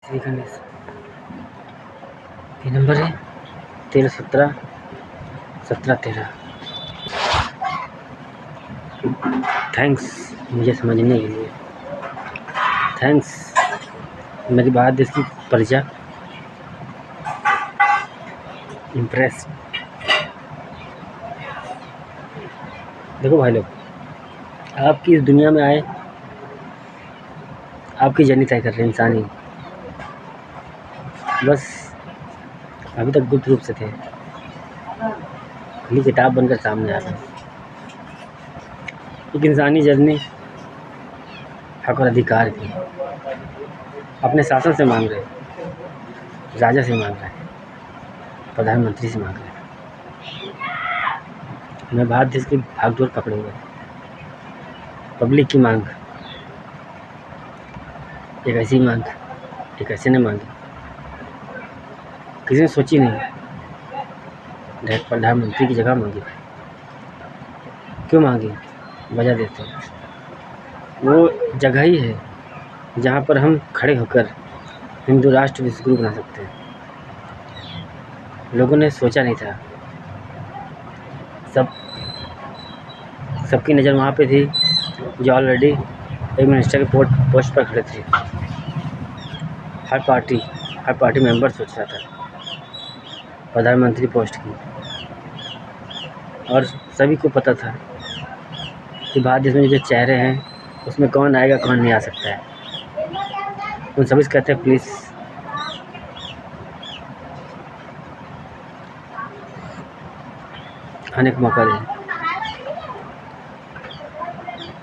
श्री गणेश ये नंबर है 1317 1713। थैंक्स मुझे समझने के लिए, थैंक्स मेरी बात देश की प्रजा इम्प्रेस। देखो भाई लोग, आपकी इस दुनिया में आए, आपकी जर्नी तय कर रहे हैं इंसानी। बस अभी तक गुप्त रूप से थे, खुली किताब बनकर सामने आ गए। एक इंसानी जर्नी हक और अधिकार की अपने शासन से मांग रहे, राजा से मांग रहे, प्रधानमंत्री से मांग रहे। मैं भारत देश की भागदौड़ पकड़े हुए, पब्लिक की मांग, एक ऐसी मांग, एक ऐसे ने मांगी, किसी ने सोची नहीं, डायरेक्ट प्रधानमंत्री की जगह मांगी। क्यों मांगी? वजह देते हैं। वो जगह ही है जहाँ पर हम खड़े होकर हिंदू राष्ट्र विश्वगुरु बना सकते हैं। लोगों ने सोचा नहीं था, सबकी नज़र वहाँ पे थी जो ऑलरेडी एक मिनिस्टर के पोस्ट पर खड़े थे। हर पार्टी मेंबर सोच रहा था प्रधानमंत्री पोस्ट की, और सभी को पता था कि भारत देश में जो चेहरे हैं उसमें कौन आएगा कौन नहीं आ सकता है। उन सभी से कहते हैं प्लीज़ आने का मौका दें।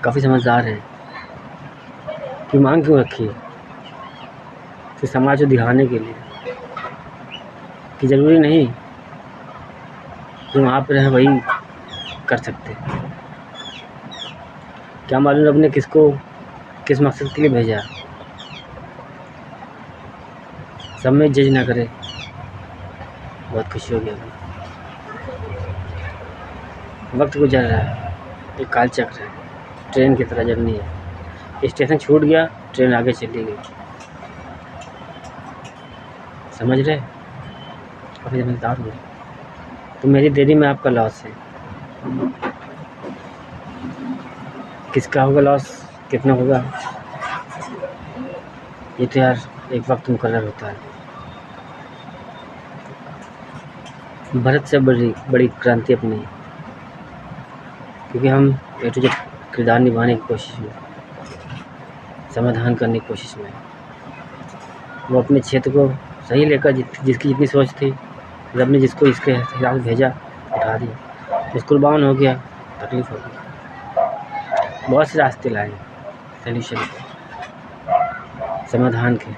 काफ़ी समझदार है कि मांग क्यों रखी है, कि समाज को दिखाने के लिए कि ज़रूरी नहीं कि वहाँ पर रहें वही कर सकते। क्या मालूम रब ने किसको किस मकसद के लिए भेजा। सब में जज ना करे, बहुत खुशी हो गया। वक्त गुजर रहा है, एक काल चक्र है, ट्रेन की तरह जर्नी है। स्टेशन छूट गया, ट्रेन आगे चली गई। समझ रहे? काफ़ी समझदार हुए। तो मेरी देरी में आपका लॉस है। किसका होगा लॉस, कितना होगा, ये तो यार एक वक्त मुकर्रर होता है। भारत से बड़ी क्रांति अपनी, क्योंकि हम ए टू जेड किरदार निभाने की कोशिश में, समाधान करने की कोशिश में। वो अपने क्षेत्र को सही लेकर जिसकी जितनी सोच थी, रब ने जिसको इसके हिसाब से भेजा उठा दिया, जिस कुर्बान हो गया, तकलीफ हो गई। बहुत से रास्ते लाए सल्यूशन के, समाधान के।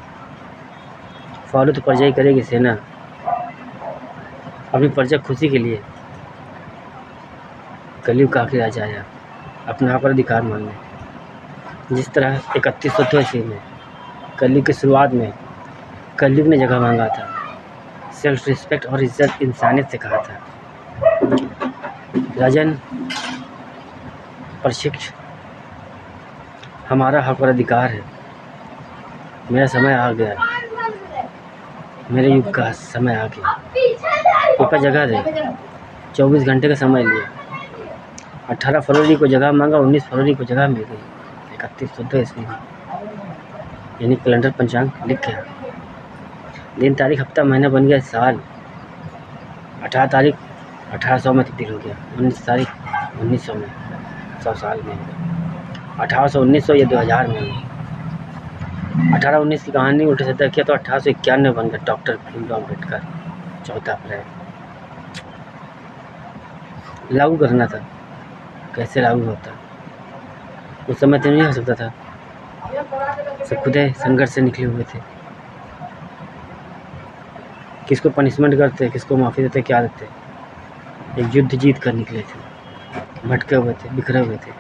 फॉलो तो प्रजा ही करेगी सेना, अपनी प्रजा खुशी के लिए कलयुग का आखिर राजा आया अपना हक और अधिकार मांगने। जिस तरह 3100 ईस्वी में कलयुग की शुरुआत में कलयुग ने जगह मांगा था, सेल्फ रिस्पेक्ट और इज्जत इंसानियत से कहा था, राजन प्रशिक्ष हमारा हक और अधिकार है। मेरा समय आ गया, मेरे युग का समय आ गया। ऊपर जगह दे, 24 घंटे का समय लिया। 18 फरवरी को जगह मांगा, 19 फरवरी को जगह मिल गई 3100 ईस्वी में। यानी कैलेंडर पंचांग लिख गया, दिन तारीख हफ्ता महीना बन गया साल। 18 तारीख 1800 में तब्दील हो गया, 19 तारीख 1900 में, 100 साल में। 1800 1900 या 2000 में। 1819 की कहानी उल्टा सीधा किया तो 1891 में बन गया डॉक्टर भीमराव अम्बेडकर। 14 अप्रैल लागू करना था, कैसे लागू होता उस समय तो नहीं हो सकता था। सब खुदे संघर्ष से निकले हुए थे। किसको पनिशमेंट करते, किसको माफ़ी देते, क्या देते। एक युद्ध जीत कर निकले थे, भटके हुए थे, बिखरे हुए थे,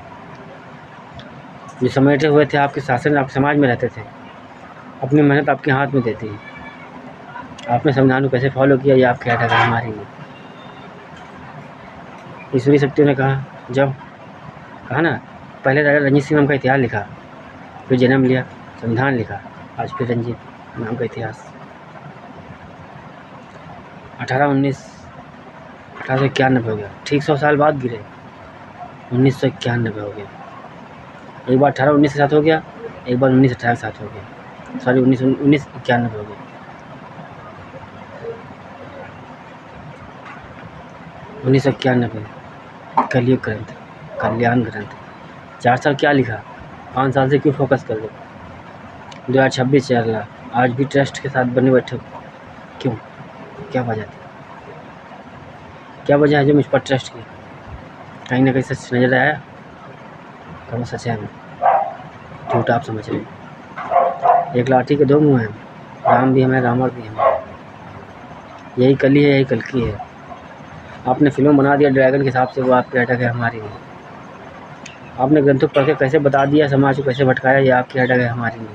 जो समेटे हुए थे आपके शासन, आपके समाज में रहते थे। अपनी मेहनत आपके हाथ में देती है। आपने संविधान को कैसे फॉलो किया ये आपके हाथ है, हमारी नहीं। ईश्वरीय शक्तियों ने कहा, जब कहा ना, पहले राजा रंजीत सिंह नाम का इतिहास लिखा, फिर जन्म लिया, संविधान लिखा, आज फिर रंजीत नाम का इतिहास। 1891 हो गया, ठीक 100 साल बाद गिरे। 1991 हो गया। एक बार 1819 के साथ हो गया, एक बार 1918 के साथ हो गया, सॉरी 1991 हो गया। 1991 कलयुग ग्रंथ, कल्याण ग्रंथ। 4 साल क्या लिखा, 5 साल से क्यों फोकस कर लो। 2026 चल रहा, आज भी ट्रस्ट के साथ बने बैठे हो, क्यों, क्या वजह थी, क्या वजह है जो मुझ पर ट्रस्ट की। कहीं ना कहीं सच नजर आया, कौन सच है, झूठ आप समझ रहे। एक लाठी के 2 मुंह हैं, राम भी हमें, रावण भी हमें। यही कली है, यही कल्कि है। आपने फिल्म बना दिया ड्रैगन के हिसाब से, वो आपकी अटक है, हमारी नहीं। आपने ग्रंथों पढ़ के कैसे बता दिया, समाज को कैसे भटकाया, ये आपकी अटक है, हमारी नहीं।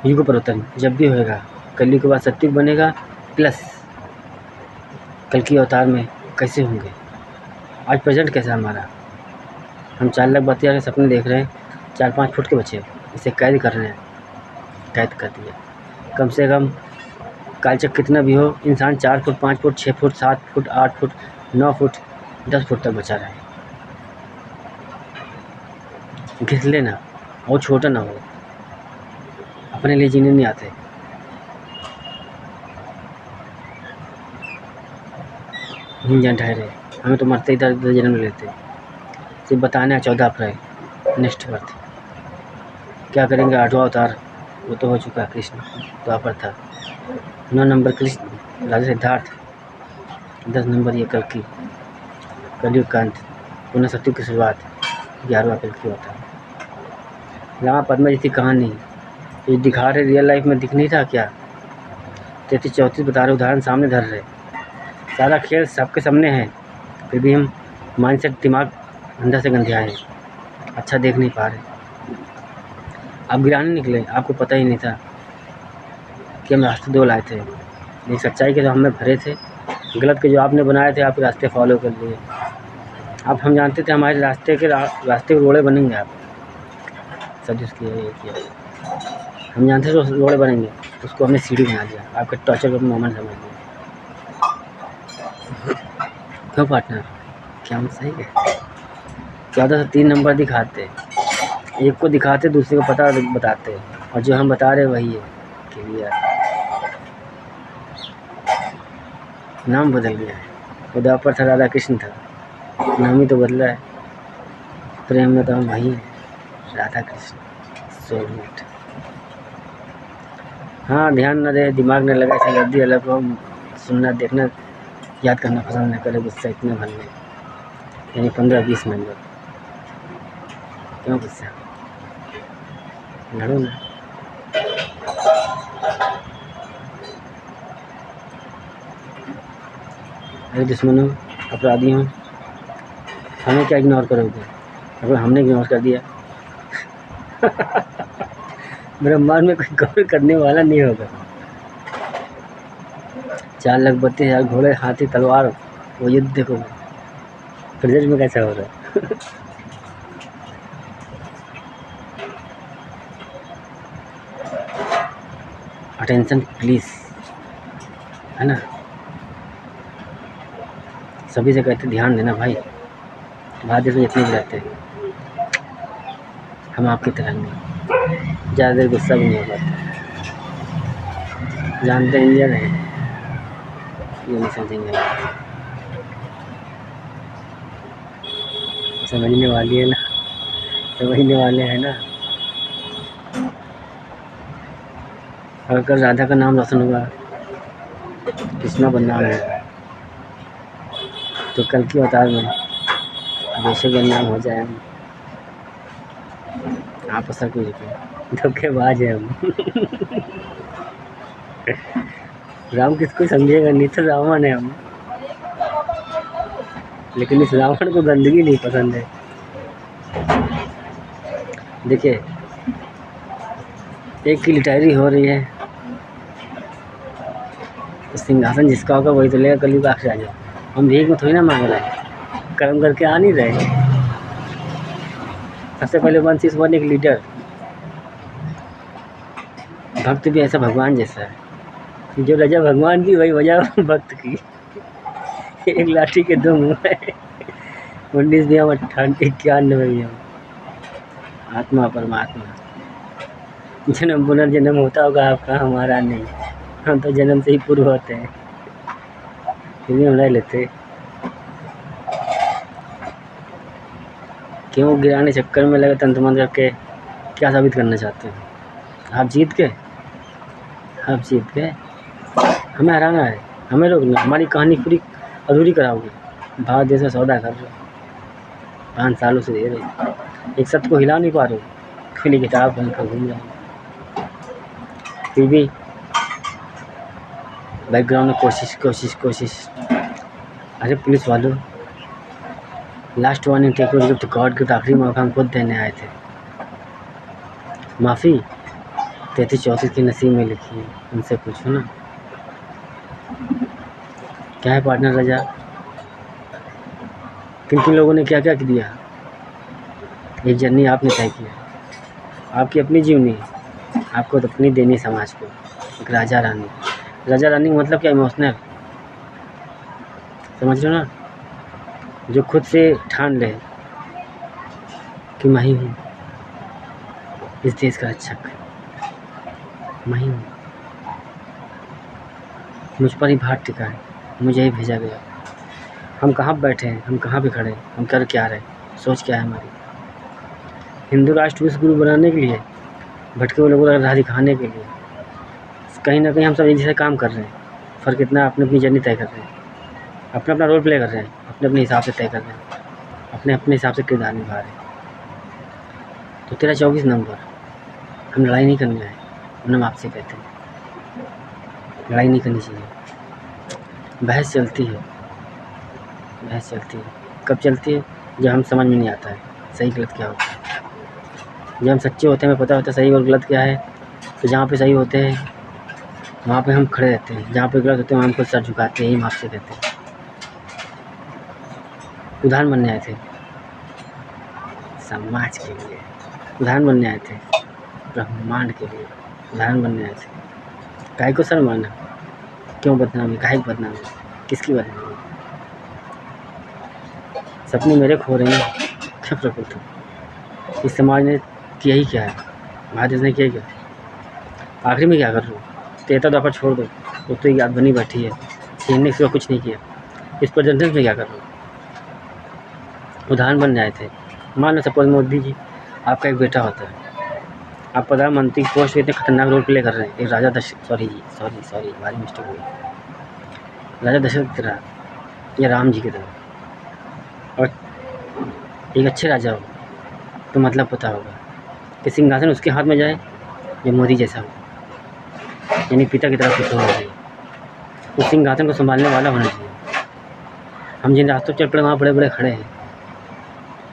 युग परिवर्तन जब भी होएगा, कलयुग के बाद सत्युग बनेगा, प्लस कल की अवतार में कैसे होंगे। आज प्रेजेंट कैसा हमारा, हम 4 लाख 32 के सपने देख रहे हैं, 4-5 फुट के बच्चे इसे कैद कर रहे हैं, कैद कर दिया। कम से कम कालचक कितना भी हो, इंसान 4 foot 5 foot 6 foot 7 foot 8 foot 9 foot 10 foot तक बचा रहे, घिस लेना और छोटा ना हो, अपने लिए जीने नहीं आते। जान ठहरे, हमें तो मरते इधर इधर जन्म लेते। सिर्फ बताने 14 अप्रैल नेक्स्ट बर्थ क्या करेंगे। 8वां अवतार वो तो हो चुका, कृष्ण द्वापर था। 9 नंबर कृष्ण राजा सिद्धार्थ, 10 नंबर ये कल्कि, कलयुग का अंत, पुनः सत्युग की शुरुआत, 11वां कल्कि होता है। रामा पद्मा जी की कहानी ये दिखा रहे, रियल लाइफ में दिख नहीं रहा क्या। 33-34 बता रहे, उदाहरण सामने धर रहे, सारा खेल सबके सामने है, फिर भी हम माइंडसेट दिमाग अंदर से गंधियाए हैं, अच्छा देख नहीं पा रहे। आप गिराने निकले, आपको पता ही नहीं था कि हम रास्ते 2 लाए थे, एक सच्चाई के जो हमें भरे थे, गलत के जो आपने बनाए थे, आप रास्ते फॉलो कर लिए। आप हम जानते थे हमारे रास्ते के रास्ते रोड़े बनेंगे, आप सब उसकी ये किया, हम जानते थे रोड़े बनेंगे, उसको हमने सीढ़ी बना दिया, आपके टॉर्चर का मोमेंट समझ लिया। क्यों पार्टनर, क्या हम सही है। 14 से 3 नंबर दिखाते, एक को दिखाते दूसरे को पता बताते, और जो हम बता रहे वही है। क्लियर, नाम बदल गया है, खुदा पर था, राधा कृष्ण था, नाम ही तो बदला है। प्रेम में तो हम वही हैं, राधा कृष्ण सोलमेट। हाँ, ध्यान न दे, दिमाग न लगा, गद्दी अलग हो, सुनना देखना याद करना पसंद न करे, गुस्सा इतने भर में, यानी 15-20 नंबर। क्यों गुस्सा, लड़ो ना। अरे दुश्मनों, अपराधियों, हमें क्या इग्नोर करोगे, अगर हमने इग्नोर कर दिया ब्रह्मांड में कोई गौर करने वाला नहीं होगा। 4,32,000 घोड़े, हाथी, तलवार, वो युद्ध देखो प्रेजेंट में कैसा हो रहा है अटेंशन प्लीज, है ना। सभी से कहते ध्यान देना भाई, भारत देश में जितने भी रहते हैं, हम आपकी तरह नहीं, ज़्यादा देर गुस्सा भी नहीं हो पाता, जानते हैं इंडियन है, ये नहीं समझेंगे, समझने वाली है ना, समझने वाले हैं ना। अगर राधा का नाम रोशन हुआ, कृष्णा बदनाम है, तो कल की अवतार में बेशक बदनाम हो जाए हम, आप असर कुछ धोखेबाज है हम राम किसको समझेगा, नहीं तो रावण है हम, लेकिन इस रावण को गंदगी नहीं पसंद है। देखिए, एक की लिटायरी हो रही है, तो सिंहासन जिसका होगा वही तो लेगा कलयुग आखिर आ जाए। हम भीख में थोड़ी ना मांग रहे हैं, कर्म करके आ नहीं रहे। सबसे पहले 1 6 1 एक लीडर, भक्त भी ऐसा भगवान जैसा है, जो रजा भगवान की वही वजह भक्त की। एक लाठी के दो मुँह है। 19 नियम 91 नियम। आत्मा परमात्मा, जन्म पुनर्जन्म होता होगा आपका, हमारा नहीं। हम तो जन्म से ही पूर्व होते हैं, फिर भी हम रह लेते। क्यों गिराने चक्कर में लगे तंत्र मंत्र करके? क्या साबित करना चाहते हैं? आप जीत गए, हमें हराना है, हमें रोकना, हमारी कहानी पूरी अधूरी कराओगे। भारत जैसा सौदा कर रहे हो, 5 सालों से दे रहे, एक सत्य को हिला नहीं पा रहे हो, खुली किताब बनकर घूम रहे हो। फिर भी बैकग्राउंड में कोशिश। अरे पुलिस वालों, last warning take gift god gift, आखिरी मौका हम खुद देने आए थे। माफ़ी 33-34 की नसीब में लिखी है, उनसे पूछो ना। क्या है पार्टनर रजा? किन लोगों ने क्या क्या दिया? एक जर्नी आपने तय किया, आपकी अपनी जीवनी है, आपको तो अपनी देनी समाज को। एक राजा रानी मतलब क्या? इमोशनल, समझ लो ना, जो खुद से ठान ले कि मैं ही हूँ इस देश का रक्षक, मैं ही हूँ, मुझ पर ही भार टिका है, मुझे ही भेजा गया। हम कहाँ बैठे हैं, हम कहाँ पे खड़े हैं, हम कर क्या रहे, सोच क्या है हमारी? हिंदू राष्ट्र विश्व गुरु बनाने के लिए, भटके हुए लोगों को राह दिखाने के लिए, कहीं ना कहीं हम सब एक जैसे काम कर रहे हैं। फ़र्क इतना, अपनी अपनी जर्नी तय कर रहे हैं, अपना अपना रोल प्ले कर रहे हैं, अपने अपने हिसाब से तय कर रहे हैं, अपने अपने हिसाब से किरदार निभा रहे हैं। तो तेरा 24 नंबर, हम लड़ाई नहीं करने आए, हम आपसे कहते हैं लड़ाई नहीं करनी चाहिए। बहस चलती है, कब चलती है? जब हम समझ में नहीं आता है सही गलत क्या होता है। जब हम सच्चे होते हैं, हमें पता होता है सही और गलत क्या है, तो जहाँ पे सही होते हैं वहाँ पे हम खड़े रहते हैं, जहाँ पे गलत होते हैं वहाँ हम खुद सर झुकाते हैं, यही हम आपसे कहते हैं। उदाहरण बनने आए थे समाज के लिए, उदाहरण बनने आए थे ब्रह्मांड के लिए, उदाहरण बनने आए थे। काहे को सर माना? क्यों बदनामी? काहे की बदनामी? किसकी बदनामी? सपने मेरे खो रहे हैं, क्या प्रकृति? इस समाज ने किया ही क्या है? भारत देश ने किया क्या? आखिरी में क्या कर रहे हो? 13 दफ़ा छोड़ दो, वो तो याद बनी बैठी है, छीनने के सिवा कुछ नहीं किया। इस प्रेजेंटेंस में क्या कर रहे हो? उदाहरण बनने आए थे। मान लो सपोज मोदी जी, आपका एक बेटा होता है, आप प्रधानमंत्री पोस्ट पे इतने खतरनाक रोल प्ले कर रहे हैं, एक राजा सॉरी हमारी मिस्टेक हुई, राजा दशरथ की तरह या राम जी की तरह, और एक अच्छे राजा हो तो मतलब पता होगा कि सिंहासन उसके हाथ में जाए या मोदी जैसा हो, यानी पिता की तरफ कुछ होना चाहिए, उस सिंहासन को संभालने वाला होना चाहिए। हम जिन रास्तों चल पड़े वहाँ बड़े बड़े खड़े हैं,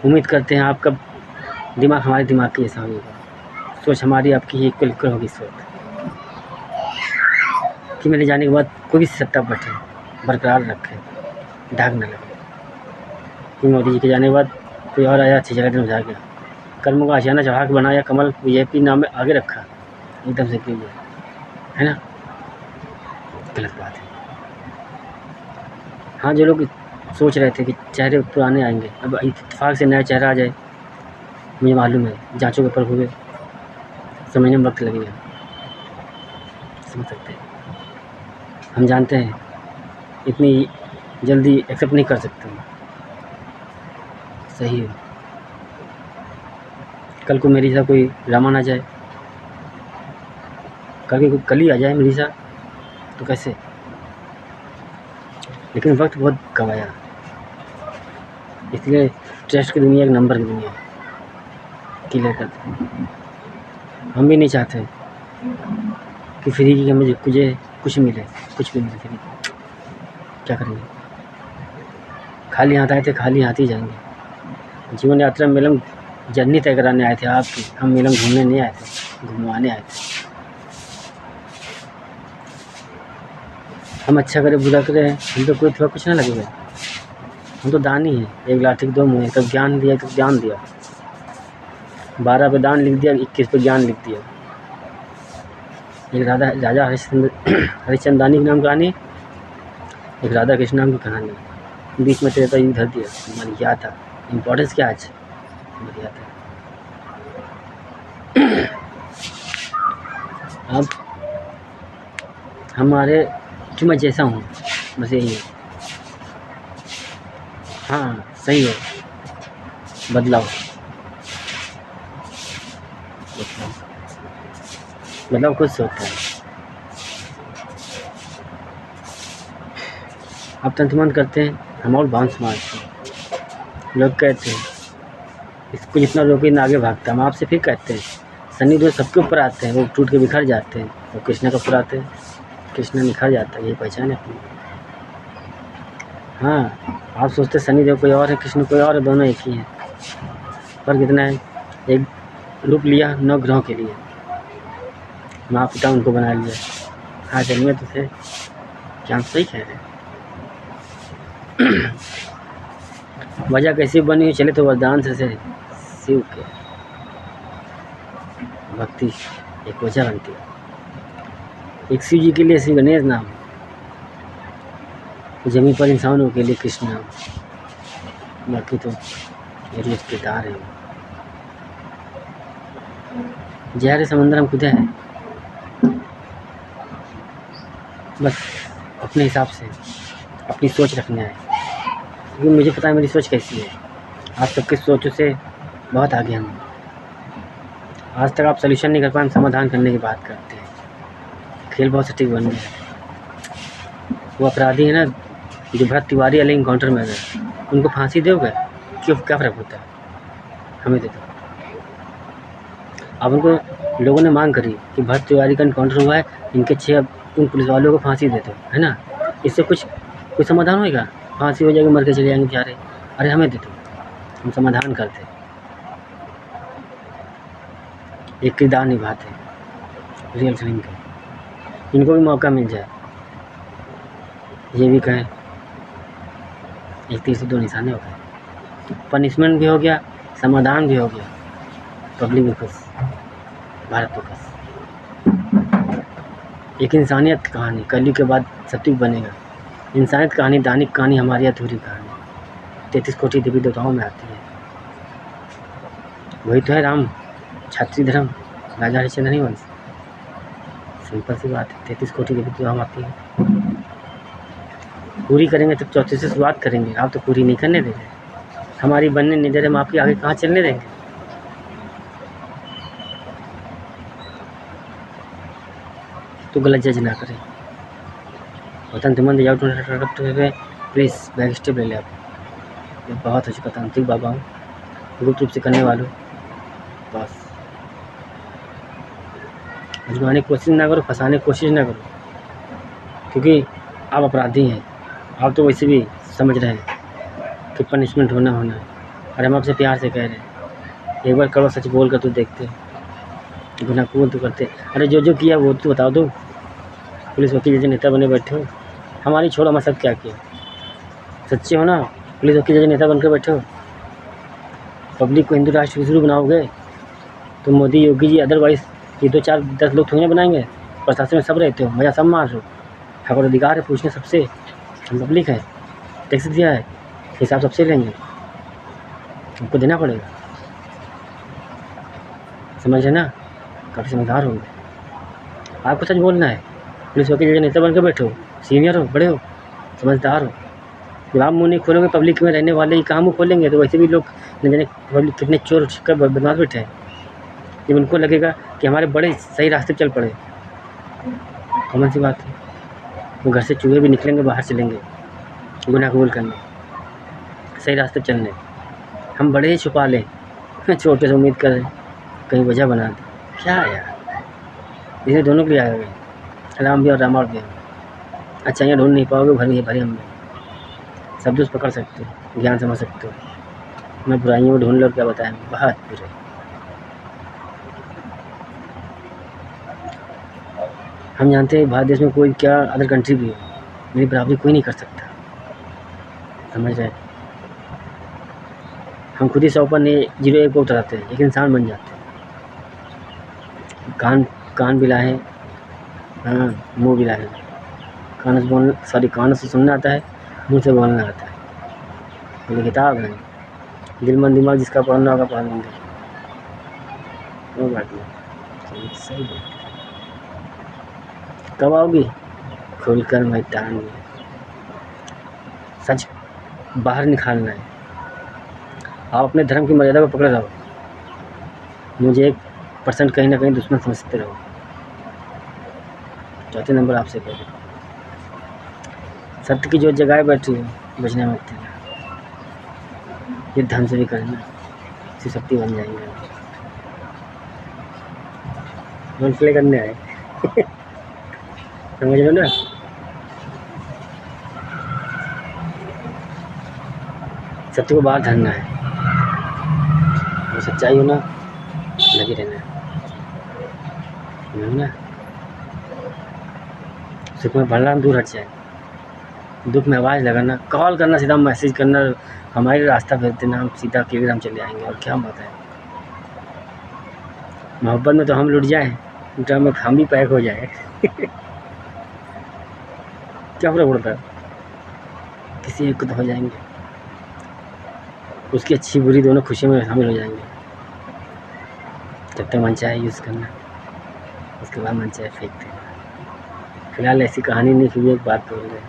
उम्मीद करते हैं आपका दिमाग हमारे दिमाग के जैसा होगा, सोच हमारी आपकी इक्वल होगी सोच, कि मेरे जाने के बाद कोई भी सत्ता बैठे बरकरार रखे, दाग न लगे कि मोदी जी के जाने के बाद कोई और आया अच्छी जगह जा गया, कर्मों का आशियाना चढ़ा के बनाया, कमल बीजेपी नाम में आगे रखा, एकदम से क्यों है ना? गलत बात है। हाँ, जो लोग सोच रहे थे कि चेहरे पुराने आएंगे, अब इत्तेफाक से नया चेहरा आ जाए, मुझे मालूम है जांचों के ऊपर हुए समझने में वक्त लगेगा, समझ सकते हैं, हम जानते हैं इतनी जल्दी एक्सेप्ट नहीं कर सकते हैं। सही है, कल को मेरी सा कोई रामान आ जाए, कल ही आ जाए मेरी सा, तो कैसे? लेकिन वक्त बहुत गंवाया, इसलिए ट्रस्ट की दुनिया एक नंबर की दुनिया क्लियर करते हैं। हम भी नहीं चाहते कि फ्री की हमें कुछ मिले, कुछ भी मिले फ्री, क्या करेंगे? खाली हाथ आए थे, खाली हाथ ही जाएंगे। जीवन यात्रा में मिलन जर्नी तय कराने आए थे आपकी, हम मिलन घूमने नहीं आए थे, घुमवाने आए थे। हम अच्छा करे बुरा करे, हम तो कोई थोड़ा कुछ ना लगेगा, हम तो दानी हैं, एक लाठी के दो मुँह, तो ज्ञान दिया तो ज्ञान दिया, 12 पे दान लिख दिया, 21 पे ज्ञान लिख दिया। एक राजा हरिश्चंद्रानी की नाम कहानी, एक राधा कृष्ण नाम की कहानी। बीच में तेरे युग धर दिया, मैंने क्या था इम्पोर्टेंस क्या आज बढ़िया था। अब हमारे कि मैं जैसा हूँ बस यही है। हाँ सही है, बदलाव खुद से होता है। आप तंतुमंत करते हैं, हम और बांस मारते हैं। लोग कहते हैं इसको जितना रोके इतना आगे भागता है। हम आपसे फिर कहते हैं सनी देओल सबके ऊपर आते हैं, वो टूट के बिखर जाते हैं। वो कृष्णा के ऊपर आते हैं, कृष्णा निखर जाता है। यही पहचान है अपनी। हाँ आप सोचते सनी देओल कोई और है, कृष्ण कोई और है, दोनों एक ही हैं। पर कितना है, एक रूप लिया 9 ग्रहों के लिए, माँ पिता उनको बना लिया। हाँ जन्मे तो थे, क्या हम सही कह रहे हैं। वजह कैसी बनी हुई चले तो वरदान से शिव के भक्ति एक वजह बनती है। एक शिव जी के लिए श्री गणेश नाम, जमीन पर इंसानों के लिए कृष्ण नाम, बाकी तो मेरी रिश्तेदार है। जहर समंदर हम खुद हैं, बस अपने हिसाब से अपनी सोच रखना है। क्योंकि मुझे पता है मेरी सोच कैसी है। आप सबकी सोचों से बहुत आगे हम। आज तक आप सल्यूशन नहीं कर पाए, हम समाधान करने की बात करते हैं। खेल बहुत सटीक बन गया। वो अपराधी है ना जो भरत तिवारी अलग इनकाउंटर में गए, उनको फांसी दोगे क्यों, क्या फ़र्क होता है, हमें दे दो। अब उनको लोगों ने मांग करी कि भरत तिवारी का इनकाउंटर हुआ है, इनके 6 उन पुलिस वालों को फांसी दे दो, है ना। इससे कुछ समाधान होएगा? फांसी हो जाएगी, मर के चले जाएंगे बेचारे। अरे हमें दे दो, हम समाधान करते, एक किरदार निभाते रियल फिल्म के। इनको भी मौका मिल जाए, ये भी कहें एक तीर से 2 निशाने हो गए। पनिशमेंट भी हो गया, समाधान भी हो गया, पब्लिक भी खुश, भारत भी खुश। एक इंसानियत कहानी, कलयुग के बाद सत्युग बनेगा। इंसानियत कहानी, दानिक कहानी, हमारी अधूरी कहानी 33 कोटि देवी देवताओं में आती है। वही तो है राम, क्षत्रिय धर्म, राजा हरिश्चंद्र नहीं वंश। सिंपल सी बात है, 33 कोटि देवी देवताओं में आती है। पूरी करेंगे तब 34 से शुरुआत करेंगे। आप तो पूरी नहीं करने दे रहे, हमारी बनने नहीं दे रहे, हम आपके आगे कहाँ चलने देंगे। तो गलत जज ना करें। वतन तुमन जाओ प्लीज़ बैक स्टेप ले ले। आप बहुत अच्छी तांत्रिक बाबा हूँ, गुप्त रूप से करने वालों, बस आजमाने की कोशिश ना करो, फंसाने की कोशिश ना करो, क्योंकि आप अपराधी हैं। आप तो वैसे भी समझ रहे हैं कि पनिशमेंट होना है। अरे हम आपसे प्यार से कह रहे हैं, एक बार कड़वा सच बोल कर तो देखते, गुनाह कबूल तो करते। अरे जो किया वो तो बता दो। पुलिस वकील जैसे नेता बने बैठे हो, हमारी छोड़ो, हमारे साथ क्या किया। सच्चे हो ना, पुलिस वकील जैसे नेता बनकर बैठे हो। पब्लिक को हिंदू राष्ट्र शुरू बनाओगे तो मोदी योगी जी, अदरवाइज ये 2 4 10 लोग थोड़ी ना बनाएंगे। प्रशासन में सब रहते हो, मज़ा सब मार रहे हो। हक और अधिकार है पूछने सबसे, हम पब्लिक है, टैक्स दिया है, हिसाब सबसे लेंगे, हमको देना पड़ेगा। समझ रहे ना, काफ़ी समझदार होंगे। आपको सच बोलना है। पुलिस वकील जैसे नेता बनकर बैठो, सीनियर हो, बड़े हो, समझदार हो। जब आप मुँह नहीं खोलोगे पब्लिक में रहने वाले ही कहाँ मुँह खोलेंगे। तो वैसे भी लोग न जाने पब्लिक कितने चोर छिक्कर बदमाश बैठे हैं। जब उनको लगेगा कि हमारे बड़े सही रास्ते चल पड़े, कॉमन सी बात है, वो घर से चूहे भी निकलेंगे, बाहर चलेंगे गुनाह कबूल करने, सही रास्ते चलने। हम बड़े ही छुपा लें, छोटे से उम्मीद कर रहे हैं कहीं वजह बना दे। क्या यार, इसे दोनों के लिए आए हुए हैं, राम भी और रामायण भी। अच्छाइयाँ ढूंढ नहीं पाओगे भरे हम में। सब दोस्त पकड़ सकते हो, ज्ञान समझ सकते हो, मैं बुराइयों में ढूंढ लो, क्या बताएं, बहुत बुरे। हम जानते हैं भारत देश में कोई क्या अदर कंट्री भी हो, मेरी बराबरी कोई नहीं कर सकता, समझ रहे। हम खुद ही 100 पर नहीं 0 पर उतराते हैं, एक इंसान बन जाते हैं। कान भी लाएँ, हाँ, मुँह भी लाए, कानों से सुनना आता है, मुँह से बोलना आता है। ये किताब है, दिल मन दिमाग जिसका पढ़ना होगा पढ़ लेंगे, कोई बात नहीं। सही है। कब आओगी? खुलकर मैदान में सच बाहर निकालना है। आप अपने धर्म की मर्यादा को पकड़े रहो, मुझे 1% कहीं ना कहीं दुश्मन समझते रहो। चौथे नंबर आपसे कह सत्य की जो जगह बैठी है बचने में मत देना। ये धन से भी करना, इसी शक्ति बन जाएंगे। रोल प्ले करने आए समझ लो ना। सत्य को बाहर धरना है, वो सच्चाई हो ना, लगे रहना है ना। सुख में भला दूर हट जाए, दुख में आवाज़ लगाना, कॉल करना, सीधा मैसेज करना, हमारे रास्ता भेज देना, हम सीधा टेलीग्राम चले आएंगे। और क्या बात है, मोहब्बत में तो हम लुट जाएं, ड्राम में हम भी पैक हो जाए क्या फर्क पड़ता है, किसी एक को तो हो जाएंगे, उसकी अच्छी बुरी दोनों खुशियों में शामिल हो जाएंगे। जब तक मन चाहे यूज़ करना, उसके बाद मन चाहे फेंक देना। फिलहाल ऐसी कहानी नहीं, फिर भी एक बात बोल रहे।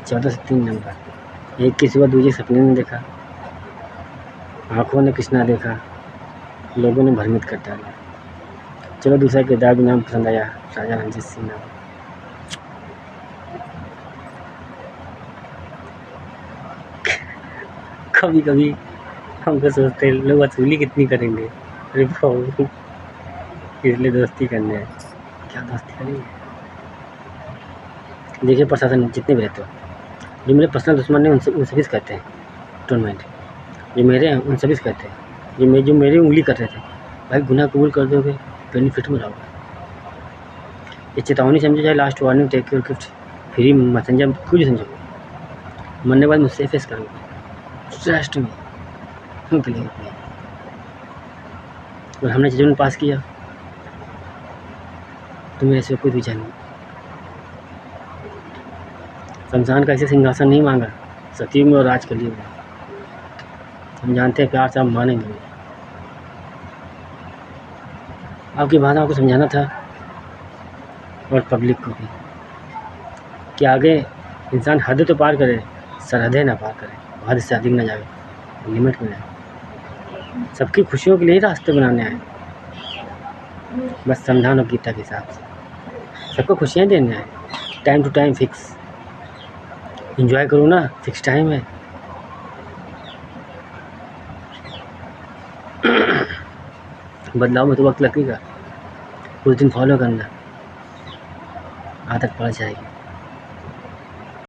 14 से 3 नंबर, एक के सिवा दूसरे सपने में देखा, आँखों ने कृष्णा देखा, लोगों ने भ्रमित कर डाला। चलो दूसरा किरदार भी नाम पसंद आया, राजा रंजीत सिंह नाम। कभी कभी हमको सोचते हैं लोग वसूली कितनी करेंगे, अरे बाबू इसलिए दोस्ती करने हैं। क्या दोस्ती करेंगे? देखिए प्रशासन जितने भी रहते हो, जो मेरे पर्सनल दुश्मन हैं उन सभी से कहते हैं डोंट माइंड, जो मेरे हैं उन सभी से कहते हैं, जो मेरी उंगली कर रहे थे, भाई गुनाह कबूल कर दोगे बेनिफिट में रहोगे। ये चेतावनी समझो, चाहे last warning, take your gift, free messenger, कुछ भी समझो। मरने के बाद मुझसे फेस करोगे ट्रस्ट में, और हमने जजमेंट में पास किया तो मेरे से कोई विचार नहीं। शमशान का ऐसे सिंहासन नहीं मांगा, सतयुग में और राज के लिए। हम जानते हैं प्यार से आप मानेंगे। आपकी भावनाओं को समझाना था, और पब्लिक को भी, कि आगे इंसान हद तो पार करे, सरहदें ना पार करे, हद से अधिक ना जाए, लिमिट में जाए। सबकी खुशियों के लिए रास्ते बनाने आए, बस संविधान और गीता के हिसाब से सबको खुशियाँ देने आए। Time to time fix, enjoy करो ना, फिक्स टाइम है। बदलाव में तो वक्त लगेगा, कुछ दिन फॉलो करना, आदत पड़ जाएगी।